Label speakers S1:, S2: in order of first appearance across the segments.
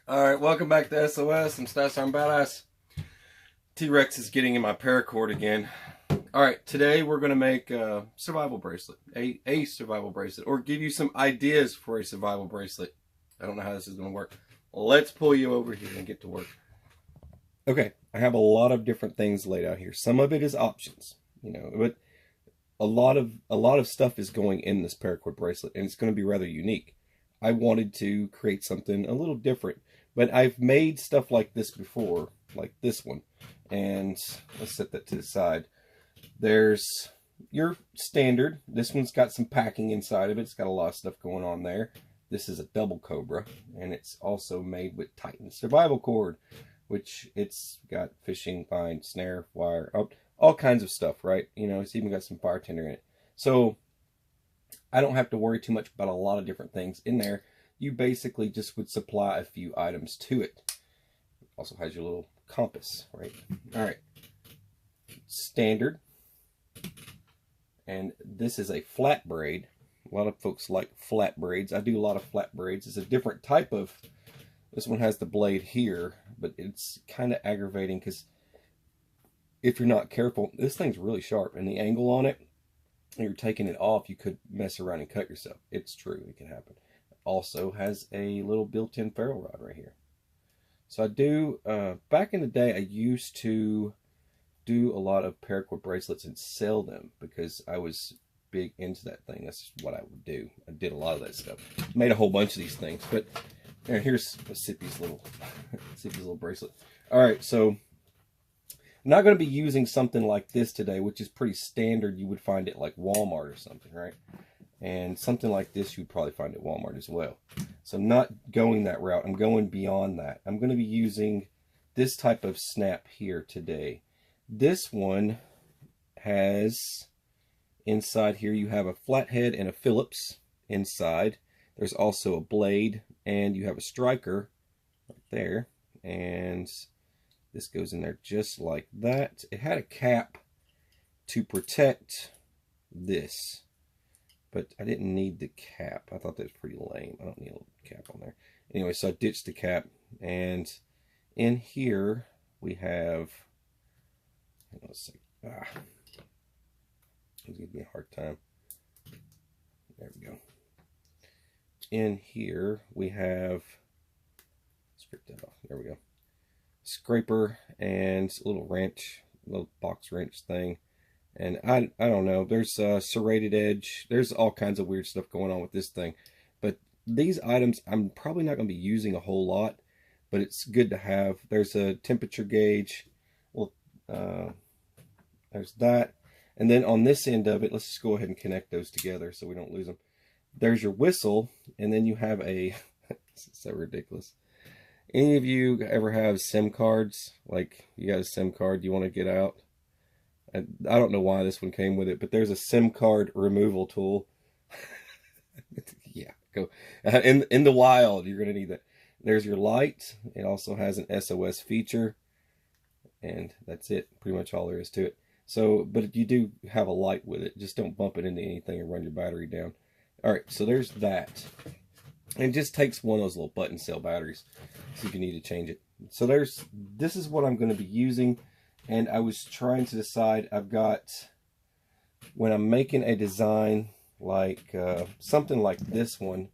S1: Alright, welcome back to SOS. I'm Stats Arm Badass. T-Rex is getting in my paracord again. Alright, today we're going to make a survival bracelet. A survival bracelet. Or give you some ideas for a survival bracelet. I don't know how this is going to work. Let's pull you over here and get to work. Okay, I have a lot of different things laid out here. Some of it is options, you know, but a lot of stuff is going in this paracord bracelet, and it's going to be rather unique. I wanted to create something a little different. But I've made stuff like this before, like this one. And let's set that to the side. There's your standard. This one's got some packing inside of it. It's got a lot of stuff going on there. This is a double cobra. And it's also made with Titan survival cord, which it's got fishing, line, snare, wire, all kinds of stuff, right? You know, it's even got some fire tender in it. So I don't have to worry too much about a lot of different things in there. You basically just would supply a few items to it. It also has your little compass, right? All right. Standard. And this is a flat braid. A lot of folks like flat braids. I do a lot of flat braids. It's a different type of... This one has the blade here, but it's kind of aggravating because if you're not careful, this thing's really sharp. And the angle on it, you're taking it off, you could mess around and cut yourself. It's true. It can happen. Also has a little built-in ferrule rod right here. So I do, back in the day, I used to do a lot of paracord bracelets and sell them because I was big into that thing. That's what I would do. I did a lot of that stuff. Made a whole bunch of these things. But here's Sippy's little bracelet. All right, so I'm not going to be using something like this today, which is pretty standard. You would find it like Walmart or something, right? And something like this you'd probably find at Walmart as well. So I'm not going that route. I'm going beyond that. I'm going to be using this type of snap here today. This one has, inside here you have a flathead and a Phillips inside. There's also a blade, and you have a striker right there. And this goes in there just like that. It had a cap to protect this, but I didn't need the cap. I thought that was pretty lame. I don't need a cap on there. Anyway, so I ditched the cap. And in here, we have... Let's see. It's giving me a hard time. There we go. In here, we have... Strip that off. There we go. Scraper and a little wrench. A little box wrench thing. And I don't know, there's a serrated edge. There's all kinds of weird stuff going on with this thing. But these items, I'm probably not going to be using a whole lot, but it's good to have. There's a temperature gauge. Well, there's that. And then on this end of it, let's just go ahead and connect those together so we don't lose them. There's your whistle, and then you have a... This is so ridiculous. Any of you ever have SIM cards? Like, you got a SIM card you want to get out? I don't know why this one came with it, but there's a SIM card removal tool. Yeah, go. In the wild, you're going to need that. There's your light. It also has an SOS feature. And that's it. Pretty much all there is to it. So, but you do have a light with it. Just don't bump it into anything and run your battery down. Alright, so there's that. And it just takes one of those little button cell batteries. So if you need to change it. So this is what I'm going to be using. And I was trying to decide, I've got, when I'm making a design like something like this one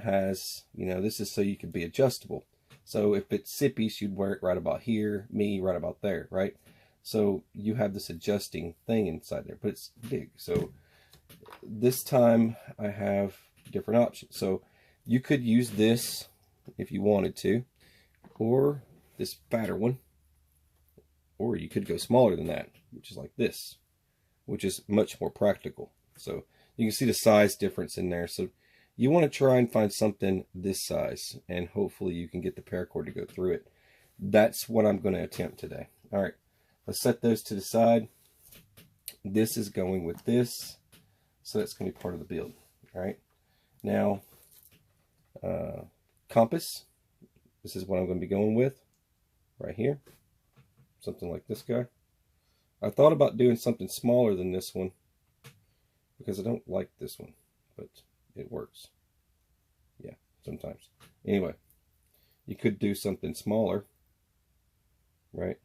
S1: has, you know, this is so you can be adjustable. So if it's Sippy, you'd wear it right about here, me right about there, right? So you have this adjusting thing inside there, but it's big. So this time I have different options. So you could use this if you wanted to, or this fatter one. Or you could go smaller than that, which is like this, which is much more practical. So you can see the size difference in there. So you want to try and find something this size, and hopefully you can get the paracord to go through it. That's what I'm going to attempt today. All right, let's set those to the side. This is going with this, so that's going to be part of the build. All right, now compass. This is what I'm going to be going with right here. something like this guy. I thought about doing something smaller than this one because I don't like this one, but it works. Yeah, sometimes. Anyway, you could do something smaller, right?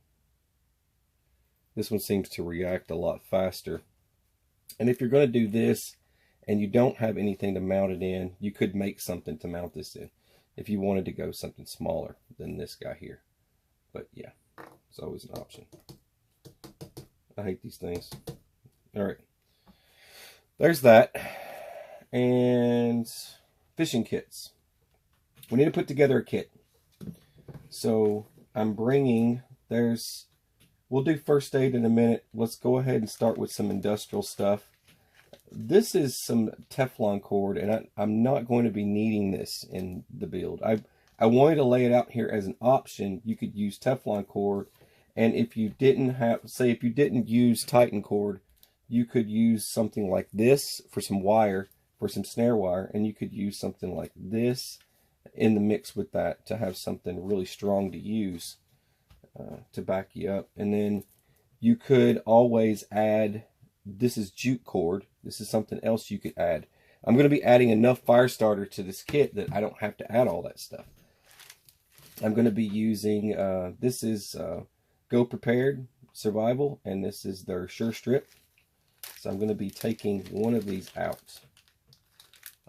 S1: This one seems to react a lot faster. And if you're going to do this and you don't have anything to mount it in, you could make something to mount this in if you wanted to go something smaller than this guy here. But yeah, it's always an option. I hate these things. All right, there's that. And fishing kits. We need to put together a kit. So I'm bringing, we'll do first aid in a minute. Let's go ahead and start with some industrial stuff. This is some Teflon cord, and I'm not going to be needing this in the build. I wanted to lay it out here as an option. You could use Teflon cord, and if you didn't have, say if you didn't use Titan cord, you could use something like this for some wire, for some snare wire, and you could use something like this in the mix with that to have something really strong to use to back you up. And then you could always add, this is jute cord. This is something else you could add. I'm going to be adding enough fire starter to this kit that I don't have to add all that stuff. I'm going to be using, this is Go Prepared Survival, and this is their Sure Strip. So I'm going to be taking one of these out.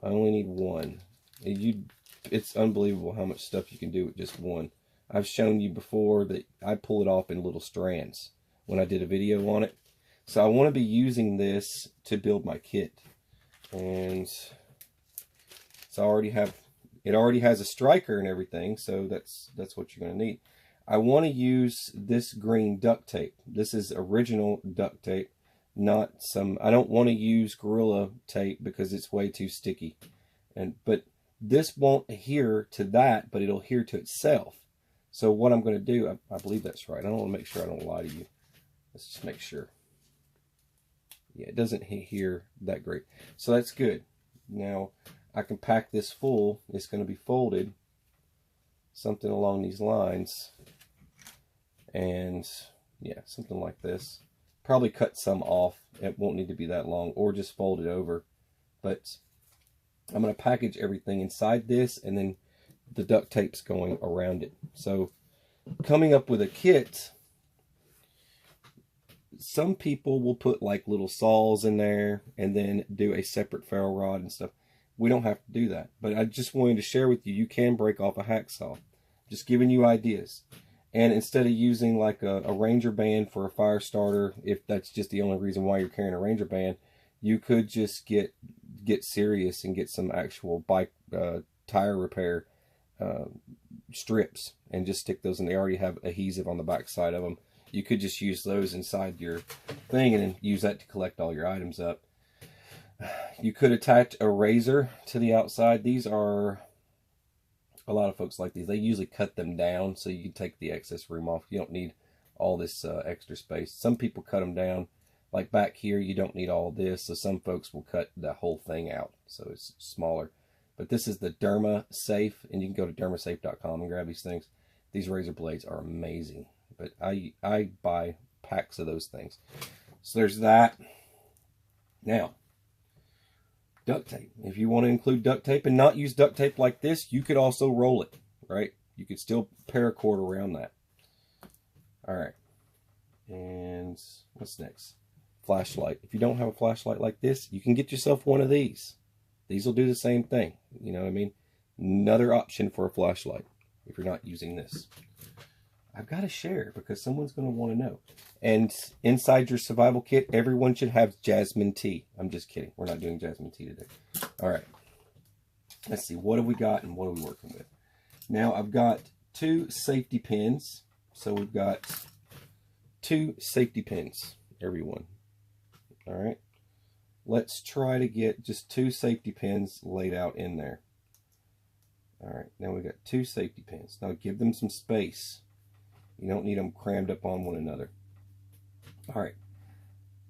S1: I only need one. It's unbelievable how much stuff you can do with just one. I've shown you before that I pull it off in little strands when I did a video on it. So I want to be using this to build my kit. And so it already has a striker and everything, so that's what you're going to need. I want to use this green duct tape. This is original duct tape, not some, I don't want to use Gorilla tape because it's way too sticky. But this won't adhere to that, but it'll adhere to itself. So what I'm going to do, I believe that's right. I don't want to make sure I don't lie to you. Let's just make sure. Yeah, it doesn't adhere that great. So that's good. Now, I can pack this full. It's going to be folded. Something along these lines. And, yeah, something like this. Probably cut some off. It won't need to be that long. Or just fold it over. But I'm going to package everything inside this, and then the duct tape's going around it. So coming up with a kit, some people will put like little saws in there and then do a separate ferro rod and stuff. We don't have to do that, but I just wanted to share with you, you can break off a hacksaw. Just giving you ideas. And instead of using like a Ranger band for a fire starter, if that's just the only reason why you're carrying a Ranger band, you could just get serious and get some actual bike tire repair strips and just stick those in. They already have adhesive on the back side of them. You could just use those inside your thing and then use that to collect all your items up. You could attach a razor to the outside. These are, a lot of folks like these. They usually cut them down so you can take the excess room off. You don't need all this extra space. Some people cut them down. Like back here, you don't need all this. So some folks will cut the whole thing out so it's smaller. But this is the Derma Safe, and you can go to dermasafe.com and grab these things. These razor blades are amazing. But I buy packs of those things. So there's that. Now, duct tape. If you want to include duct tape and not use duct tape like this, you could also roll it, right? You could still paracord around that. All right. And what's next? Flashlight. If you don't have a flashlight like this, you can get yourself one of these. These will do the same thing. You know what I mean? Another option for a flashlight if you're not using this. I've got to share because someone's going to want to know. And inside your survival kit, everyone should have jasmine tea. I'm just kidding. We're not doing jasmine tea today. All right. Let's see. What have we got and what are we working with? Now, I've got 2 safety pins. So we've got 2 safety pins, everyone. All right. Let's try to get just 2 safety pins laid out in there. All right. Now we've got 2 safety pins. Now give them some space. You don't need them crammed up on one another. All right.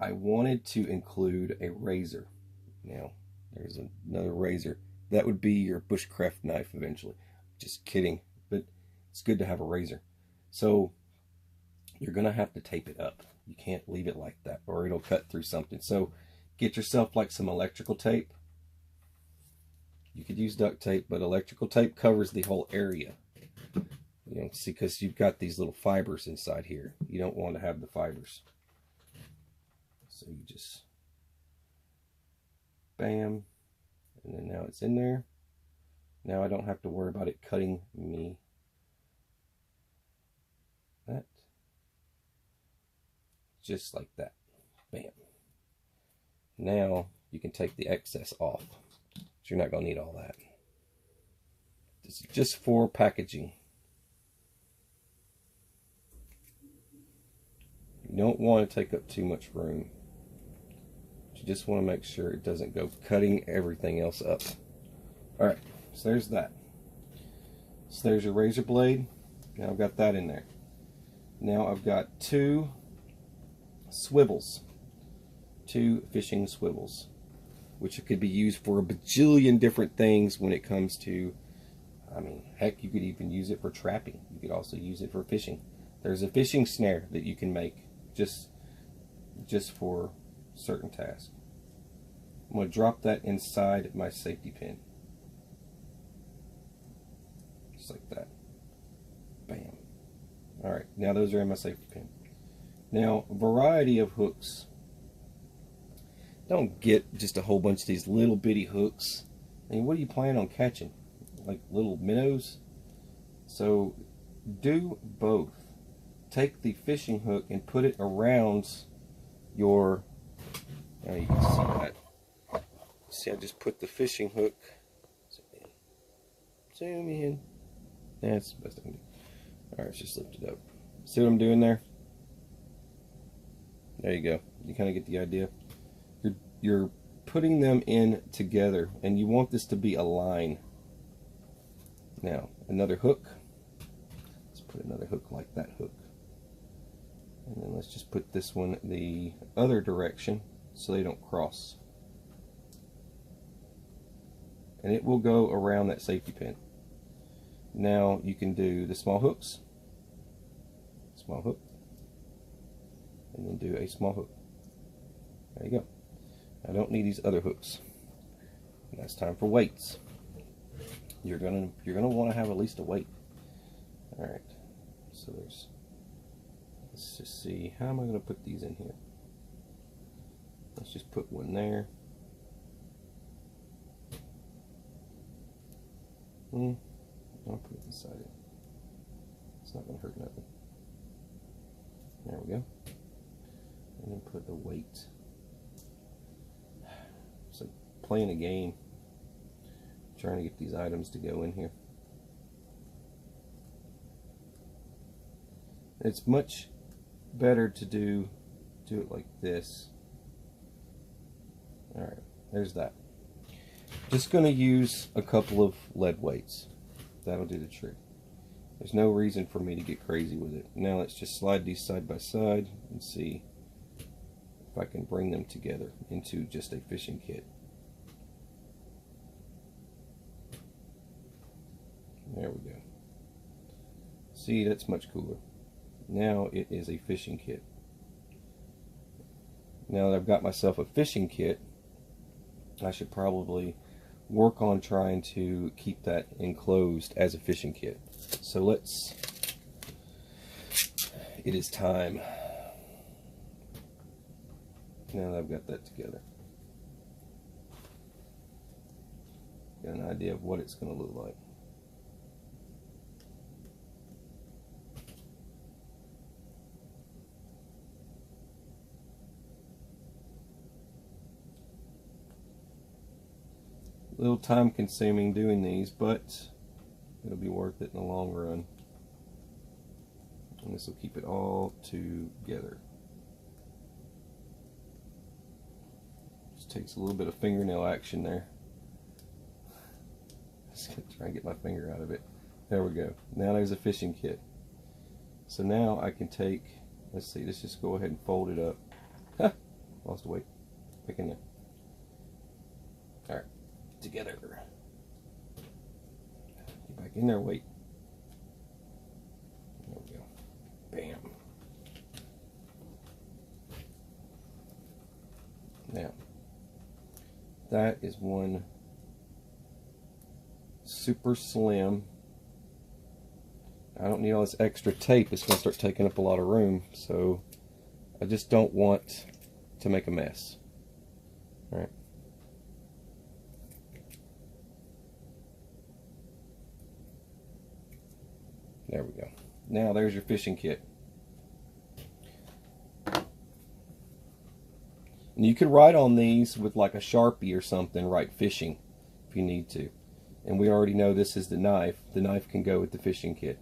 S1: I wanted to include a razor. Now, there's another razor. That would be your bushcraft knife eventually. Just kidding. But it's good to have a razor. So, you're going to have to tape it up. You can't leave it like that or it'll cut through something. So get yourself like some electrical tape. You could use duct tape, but electrical tape covers the whole area. You know, see, because you've got these little fibers inside here. You don't want to have the fibers. So you just bam, and then now it's in there. Now I don't have to worry about it cutting me. That. Just like that. Bam. Now you can take the excess off. So you're not going to need all that. This is just for packaging. You don't want to take up too much room. You just want to make sure it doesn't go cutting everything else up. Alright, so there's that. So there's your razor blade. Now I've got that in there. Now I've got two swivels. Two fishing swivels. Which could be used for a bajillion different things when it comes to, I mean, heck, you could even use it for trapping. You could also use it for fishing. There's a fishing snare that you can make just for certain tasks. I'm going to drop that inside my safety pin. Just like that. Bam. Alright, now those are in my safety pin. Now, a variety of hooks. Don't get just a whole bunch of these little bitty hooks. I mean, what do you plan on catching? Like little minnows? So, do both. Take the fishing hook and put it around your, now you can see that. See, I just put the fishing hook, zoom in. That's the best I can do. Alright, let's just lift it up. See what I'm doing there? There you go. You kind of get the idea. You're putting them in together, and you want this to be a line. Now, another hook. Let's put another hook like that hook. And then let's just put this one the other direction so they don't cross. And it will go around that safety pin. Now you can do the small hooks. Small hook. And then do a small hook. There you go. I don't need these other hooks. And that's time for weights. You're gonna want to have at least a weight. Alright. So there's, let's just see, how am I going to put these in here? Let's just put one there. I'll put it inside it. It's not going to hurt nothing. There we go. And then put a weight. It's like playing a game. Trying to get these items to go in here. It's much better to do it like this. Alright, there's that. Just going to use a couple of lead weights. That'll do the trick. There's no reason for me to get crazy with it. Now let's just slide these side by side and see if I can bring them together into just a fishing kit. There we go. See, that's much cooler. Now it is a fishing kit. Now that I've got myself a fishing kit, I should probably work on trying to keep that enclosed as a fishing kit. So it is time. Now that I've got that together. Got an idea of what it's going to look like. A little time consuming doing these, but it'll be worth it in the long run. And this will keep it all together. Just takes a little bit of fingernail action there. Just gonna try and get my finger out of it. There we go. Now there's a fishing kit. So now I can take, let's see, let's just go ahead and fold it up. Ha! Lost a weight. Back in there. Alright. Together. Get back in there, wait. There we go. Bam. that is one super slim. I don't need all this extra tape. It's going to start taking up a lot of room, so I just don't want to make a mess. All right. There we go. Now there's your fishing kit. And you could write on these with like a Sharpie or something, write fishing if you need to. And we already know this is the knife. The knife can go with the fishing kit.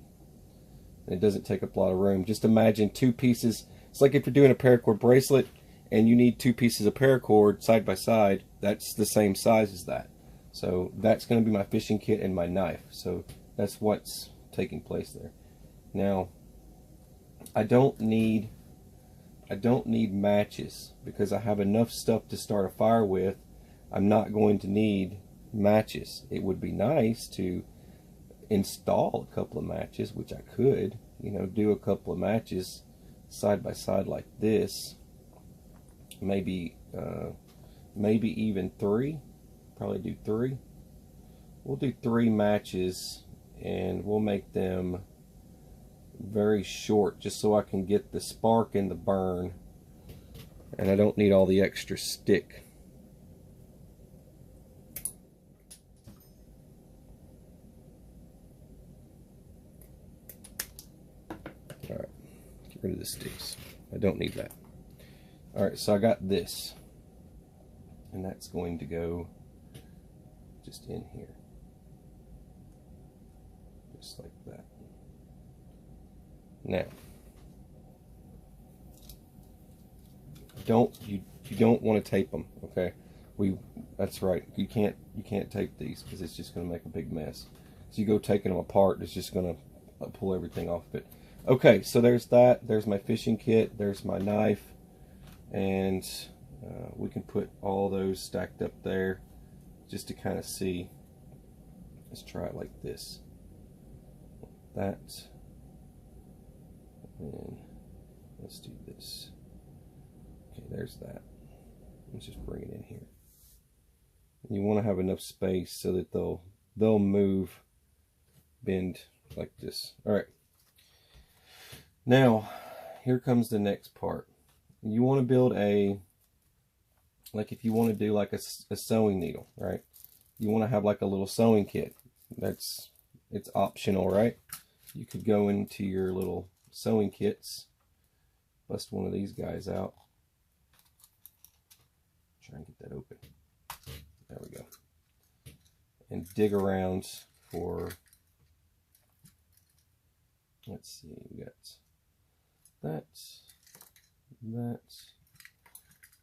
S1: And it doesn't take up a lot of room. Just imagine two pieces. It's like if you're doing a paracord bracelet and you need two pieces of paracord side by side, that's the same size as that. So that's going to be my fishing kit and my knife. So that's what's taking place there. Now, I don't need matches because I have enough stuff to start a fire with. I'm not going to need matches. It would be nice to install a couple of matches, which I could, you know, do a couple of matches side by side like this. Maybe even 3. Probably do 3. We'll do 3 matches, and we'll make them very short just so I can get the spark and the burn, and I don't need all the extra stick. Alright, get rid of the sticks. I don't need that. Alright, so I got this, and that's going to go just in here. Just like that. Now, you don't want to tape them, okay? That's right. You can't tape these because it's just going to make a big mess. So you go taking them apart, it's just going to pull everything off of it. Okay, so there's that. There's my fishing kit. There's my knife, and we can put all those stacked up there just to kind of see. Let's try it like this. That. And let's do this. Okay, there's that. Let's just bring it in here. You want to have enough space so that they'll move, bend like this. All right. Now, here comes the next part. You want to build like if you want to do like a sewing needle, right? You want to have like a little sewing kit. It's optional, right? You could go into your little sewing kits, bust one of these guys out, try and get that open. There we go. And dig around for, let's see, we got that.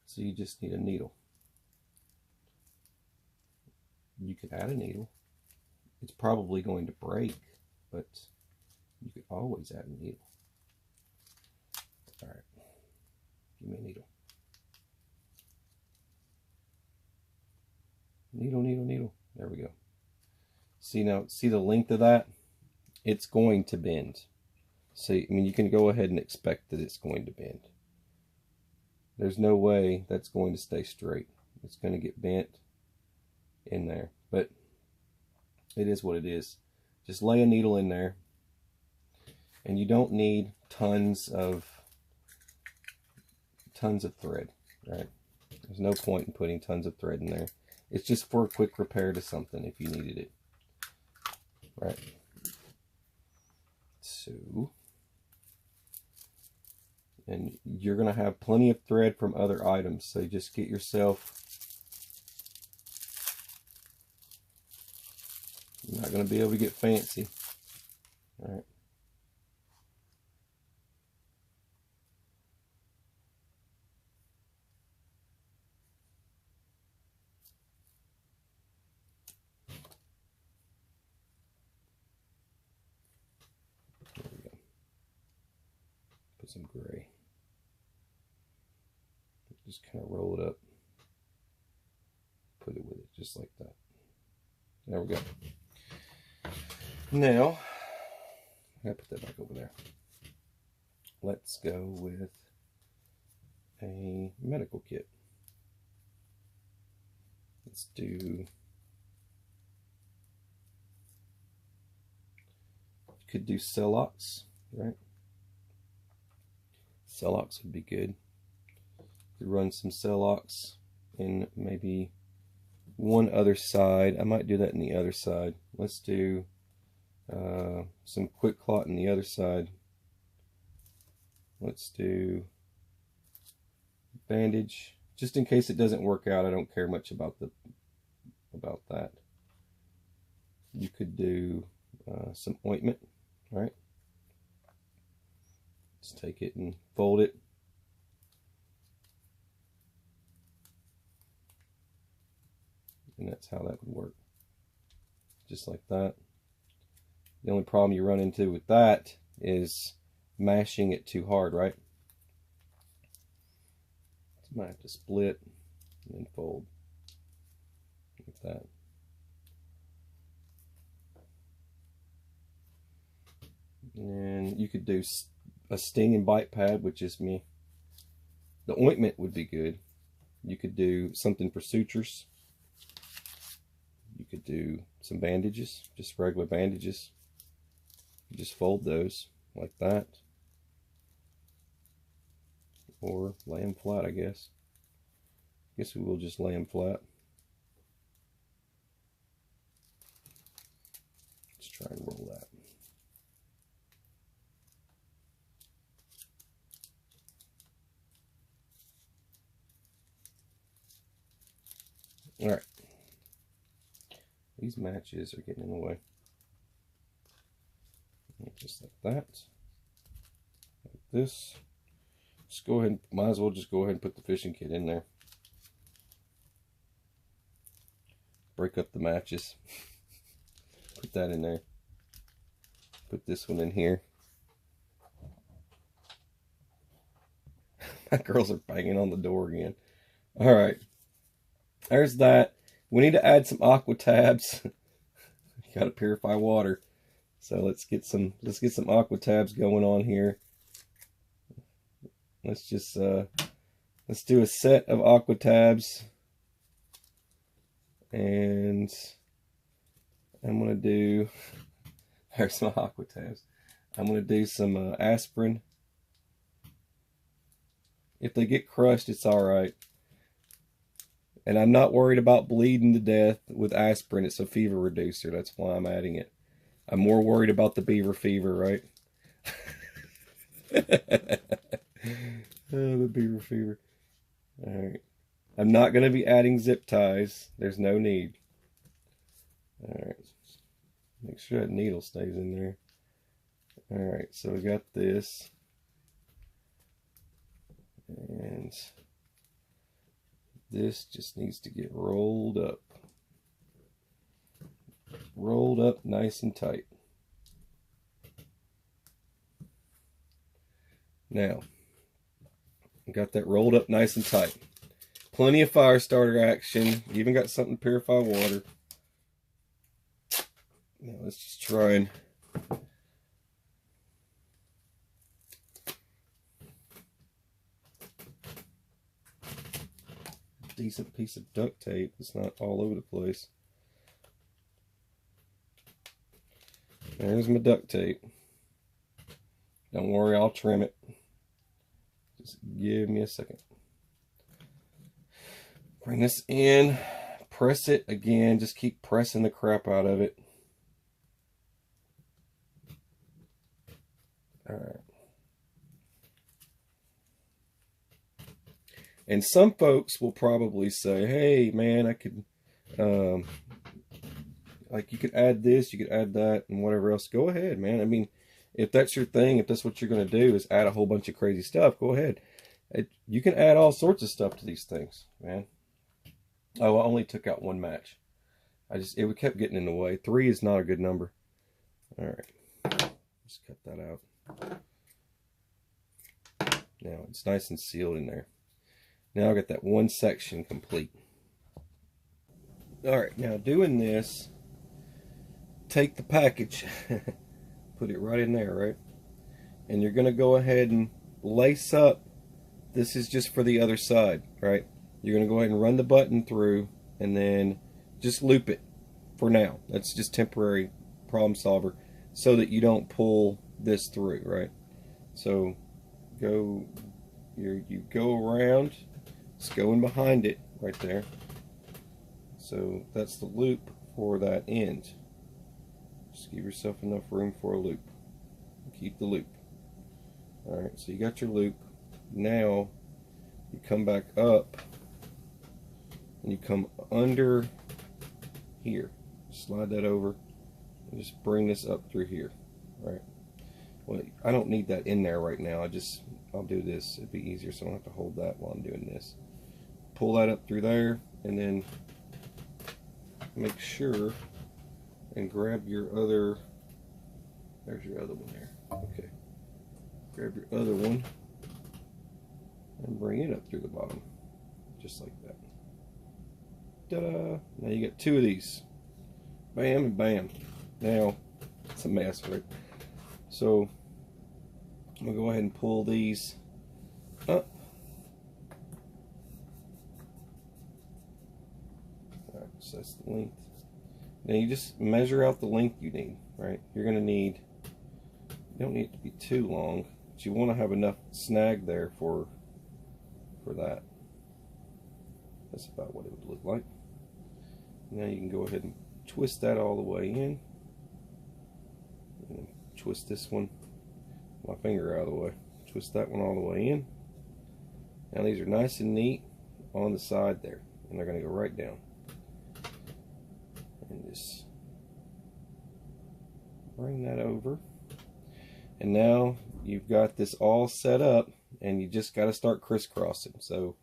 S1: So you just need a needle. You could add a needle. It's probably going to break, but you could always add a needle. All right, give me a needle. Needle, needle, needle. There we go. See now, see the length of that? It's going to bend. See, I mean, you can go ahead and expect that it's going to bend. There's no way that's going to stay straight. It's going to get bent in there, but it is what it is. Just lay a needle in there, and you don't need tons of thread, right? There's no point in putting tons of thread in there. It's just for a quick repair to something if you needed it, right? So, and you're going to have plenty of thread from other items, so just get yourself, you're not going to be able to get fancy, all right? There we go. Put some gray. Just kind of roll it up. Put it with it, just like that. There we go. Now, I gotta put that back over there. Let's go with a medical kit. Let's do, could do Celox, right? Celox would be good. Could run some Celox in maybe one other side. I might do that in the other side. Let's do some Quick Clot in the other side. Let's do bandage, just in case it doesn't work out. I don't care much about that. You could do some ointment, right? Just take it and fold it. And that's how that would work. Just like that. The only problem you run into with that is mashing it too hard, right? So you might have to split and then fold like that. And you could do a sting and bite pad, which is me. The ointment would be good. You could do something for sutures. You could do some bandages, just regular bandages. You just fold those like that. Or lay them flat, I guess. I guess we will just lay them flat. Let's try and roll that. All right. These matches are getting in the way. Just like that. Like this. Just go ahead, might as well just go ahead and put the fishing kit in there. Break up the matches. Put that in there. Put this one in here. My girls are banging on the door again. All right. There's that. We need to add some Aqua Tabs. Got to purify water. So let's get some Aqua Tabs going on here. Let's just let's do a set of Aqua Tabs. And I'm gonna do, there's my Aqua Tabs. I'm gonna do some aspirin. If they get crushed, it's alright. And I'm not worried about bleeding to death with aspirin. It's a fever reducer. That's why I'm adding it. I'm more worried about the beaver fever, right? Oh, the beaver fever. Alright. I'm not going to be adding zip ties. There's no need. Alright. Make sure that needle stays in there. Alright, so we got this. And this just needs to get rolled up. Rolled up nice and tight. Now, got that rolled up nice and tight. Plenty of fire starter action. Even got something to purify water. Now let's just try and decent piece of duct tape. It's not all over the place. There's my duct tape. Don't worry, I'll trim it. Just give me a second. Bring this in, press it again, just keep pressing the crap out of it. Alright. And some folks will probably say, hey man, I could, like you could add this, you could add that, and whatever else. Go ahead, man. I mean, if that's your thing, if that's what you're going to do is add a whole bunch of crazy stuff, go ahead. You can add all sorts of stuff to these things, man. Oh, I only took out one match. It kept getting in the way. 3 is not a good number. All right, just cut that out. Now it's nice and sealed in there. Now I got that one section complete. All right, now doing this, take the package, put it right in there, right? And you're gonna go ahead and lace up. This is just for the other side, right? You're gonna go ahead and run the button through and then just loop it for now. That's just temporary problem solver, so that you don't pull this through, right? So you go around, it's going behind it right there. So that's the loop for that end. Just give yourself enough room for a loop. Keep the loop. Alright, so you got your loop. Now you come back up and you come under here. Slide that over and just bring this up through here. Right. Well, I don't need that in there right now. I'll do this. It'd be easier so I don't have to hold that while I'm doing this. Pull that up through there and then make sure and grab your other, there's your other one there. Okay. Grab your other one and bring it up through the bottom. Just like that. Ta-da! Now you got two of these. Bam and bam. Now, it's a mess, right? So, I'm going to go ahead and pull these up. Alright, so that's the length. Now you just measure out the length you need, right? You're going to need, you don't need it to be too long, but you want to have enough snag there for that. That's about what it would look like. Now you can go ahead and twist that all the way in. And twist this one, my finger out of the way. Twist that one all the way in. Now these are nice and neat on the side there, and they're going to go right down. And just bring that over. And now you've got this all set up, and you just got to start crisscrossing. So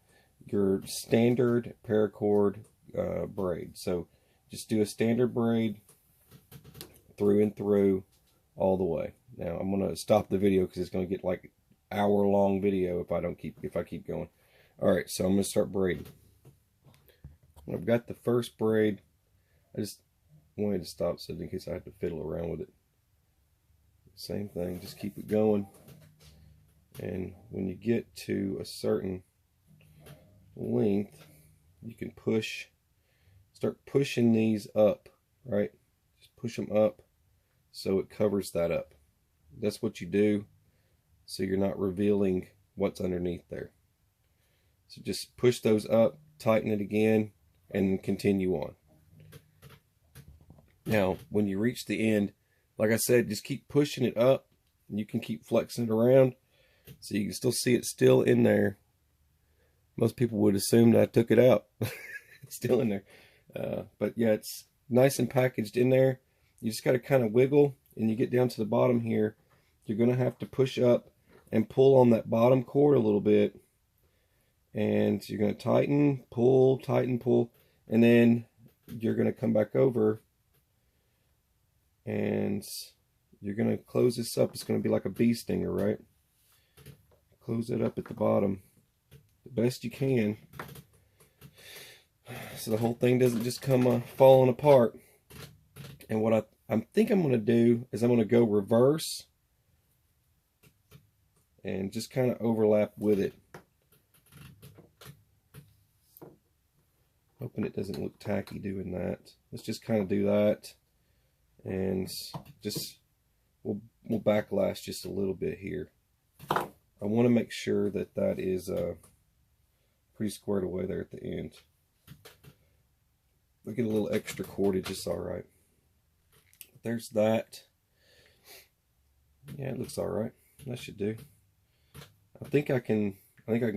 S1: your standard paracord braid. So just do a standard braid through and through all the way. Now I'm going to stop the video because it's going to get like hour-long video if I keep going. All right, so I'm going to start braiding. When I've got the first braid, I just wanted to stop so in case I have to fiddle around with it. Same thing, just keep it going. And when you get to a certain length, you can start pushing these up, right? Just push them up so it covers that up. That's what you do, so you're not revealing what's underneath there. So just push those up, tighten it again, and continue on. Now, when you reach the end, like I said, just keep pushing it up. You can keep flexing it around so you can still see it still in there. Most people would assume that I took it out. It's still in there. But yeah, it's nice and packaged in there. You just got to kind of wiggle, and you get down to the bottom here. You're going to have to push up and pull on that bottom cord a little bit. And you're going to tighten, pull, and then you're going to come back over and you're going to close this up. It's going to be like a bee stinger, right? Close it up at the bottom the best you can so the whole thing doesn't just come falling apart. And what I think I'm going to do is I'm going to go reverse and just kind of overlap with it. Hoping it doesn't look tacky doing that. Let's just kind of do that, and just we'll backlash just a little bit here. I want to make sure that that is pretty squared away there at the end. We'll get a little extra cordage, it's alright. There's that. Yeah, it looks alright. That should do. I think I can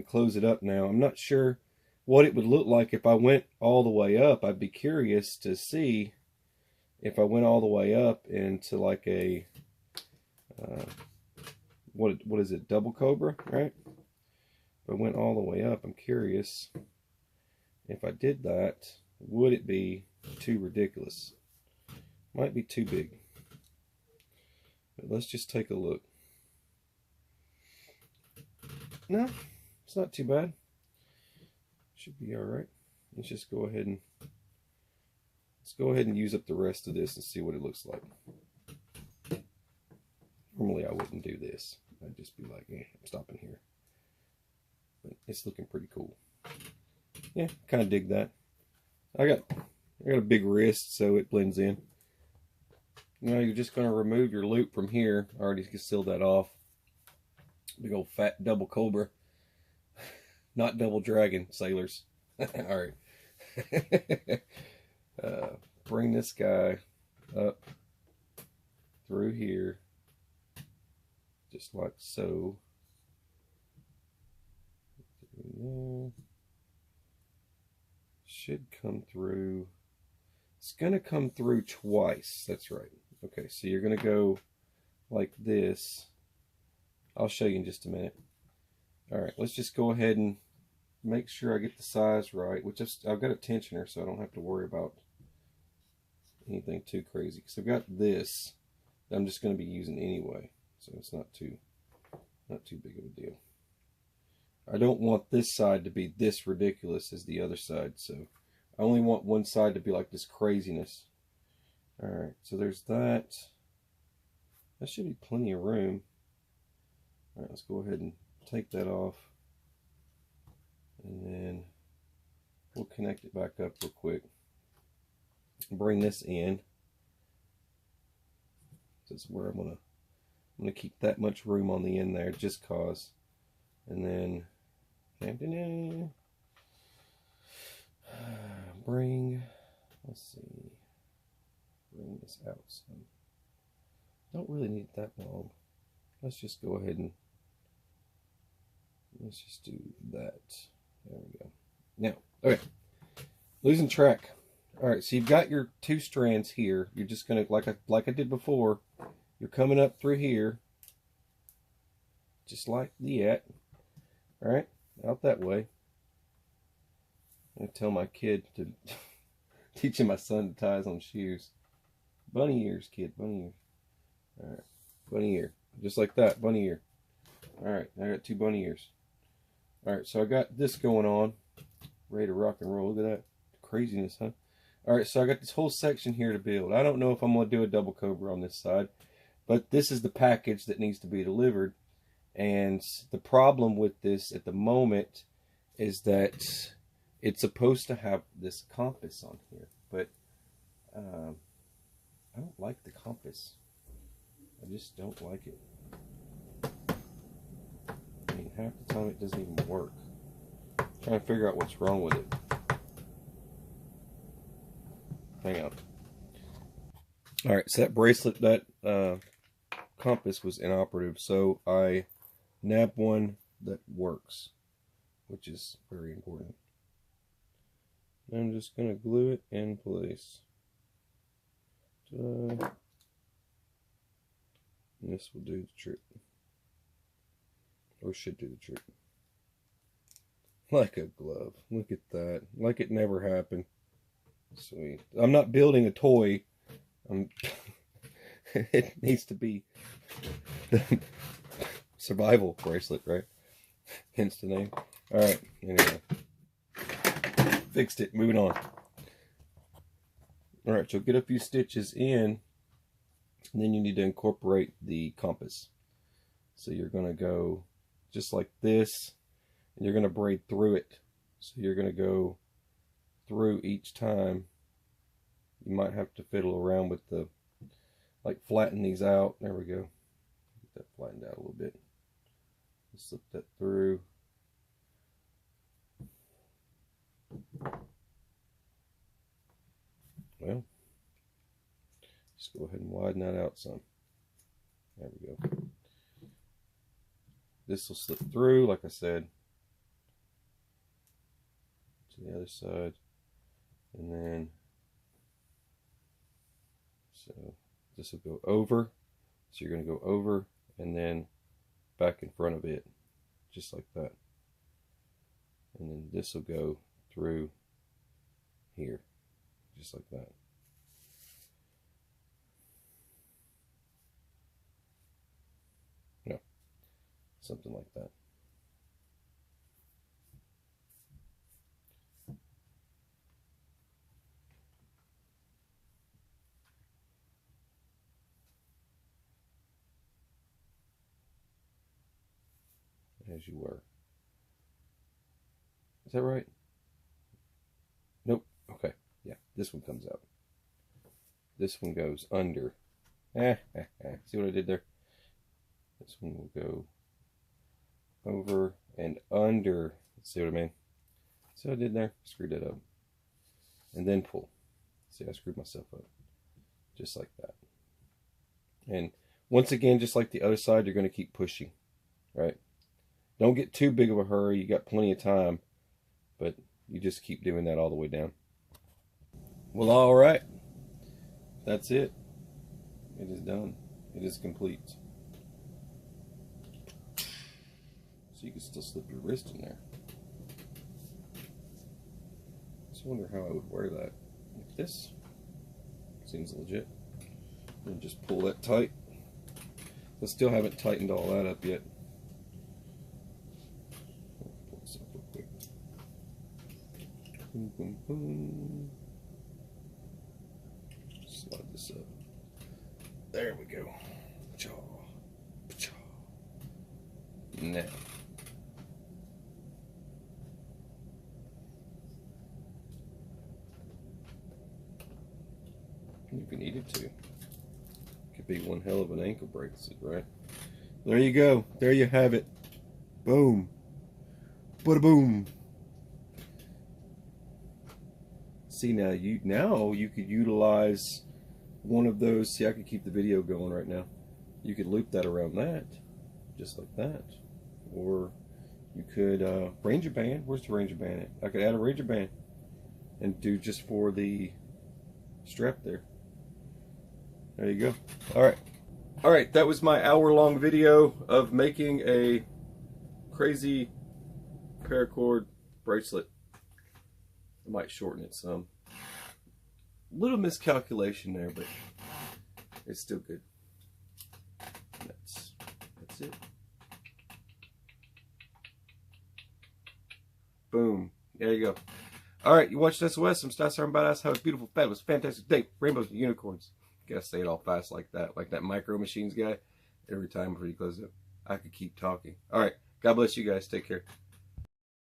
S1: close it up now. I'm not sure what it would look like if I went all the way up. I'd be curious to see if I went all the way up into like a what is it, double cobra, right? If I went all the way up, I'm curious if I did that, would it be too ridiculous? Might be too big. But let's just take a look. No, it's not too bad. Should be all right. Let's just go ahead and use up the rest of this and see what it looks like. Normally I wouldn't do this. I'd just be like, I'm stopping here. But it's looking pretty cool. Yeah, kind of dig that. I got a big wrist, so it blends in. Now you're just going to remove your loop from here. I already sealed that off. Big old fat double cobra. Not double dragon, sailors. Alright. Bring this guy up through here. Just like so. Should come through. It's going to come through twice. That's right. Okay, so you're going to go like this. I'll show you in just a minute. Alright, let's just go ahead and make sure I get the size right, which I've got a tensioner, so I don't have to worry about anything too crazy. Because I've got this that I'm just going to be using anyway, so it's not too big of a deal. I don't want this side to be this ridiculous as the other side, so I only want one side to be like this craziness. Alright, so there's that. That should be plenty of room. Alright, let's go ahead and take that off. And then we'll connect it back up real quick. Bring this in. This is where I'm gonna keep that much room on the end there just cause. And then bring this out some. Don't really need it that long. Let's just go ahead and let's just do that. There we go. Now, okay, losing track. All right, so you've got your two strands here. You're just gonna, like I did before, you're coming up through here, just like that. All right, out that way. I tell my kid to teaching my son to tie his own shoes. Bunny ears, kid, bunny ears. All right, bunny ear, just like that, bunny ear. All right, I got two bunny ears. All right, so I got this going on, ready to rock and roll. Look at that craziness, huh? All right, so I got this whole section here to build. I don't know if I'm going to do a double cobra on this side, but this is the package that needs to be delivered. And the problem with this at the moment is that it's supposed to have this compass on here, but I don't like the compass. I just don't like it. I mean, half the time it doesn't even work. I'm trying to figure out what's wrong with it. Hang on. Alright, so that bracelet, that compass was inoperative, so I nabbed one that works, which is very important. I'm just going to glue it in place. And this will do the trick. Or should do the trick. Like a glove. Look at that. Like it never happened. Sweet. I'm not building a toy. It needs to be the survival bracelet, right? Hence the name. Alright, anyway. Fixed it. Moving on. Alright, so get a few stitches in, and then you need to incorporate the compass. So you're going to go just like this, and you're going to braid through it. So you're going to go through each time. You might have to fiddle around with the, like, flatten these out. There we go. Get that flattened out a little bit. Slip that through. Well, just go ahead and widen that out some. There we go. This will slip through, like I said, to the other side, and then so this will go over. So you're going to go over and then back in front of it, just like that. And then this will go through here, just like that. Yeah, something like that. As you were. Is that right? Nope. Okay. this one comes out. This one goes under. See what I did there? This one will go over and under. See what I mean? See what I did there? Screwed that up. And then pull. See, I screwed myself up. Just like that. And once again, just like the other side, you're going to keep pushing. Right? Don't get too big of a hurry. You got plenty of time. But you just keep doing that all the way down. Well, all right. That's it. It is done. It is complete. So you can still slip your wrist in there. Just wonder how I would wear that. Like this. Seems legit. And just pull that tight. I still haven't tightened all that up yet. Pull this up real quick. Boom, boom, boom. Slide this up. There we go. Now. If you needed to. Could be one hell of an ankle bracelet, right? There you go. There you have it. Boom. Bada boom. See, now you could utilize one of those. See, I could keep the video going right now. You could loop that around that, just like that. Or you could Ranger band. Where's the Ranger band at? I could add a Ranger band and do just for the strap there. There you go. All right, that was my hour-long video of making a crazy paracord bracelet. I might shorten it some. Little miscalculation there, but it's still good. That's it. Boom. There you go. All right, you watched SOS. I'm Stasar and Badass. Have a beautiful, fabulous, fantastic day. Rainbows and unicorns. Gotta say it all fast like that Micro Machines guy. Every time before you close it, I could keep talking. All right, God bless you guys. Take care.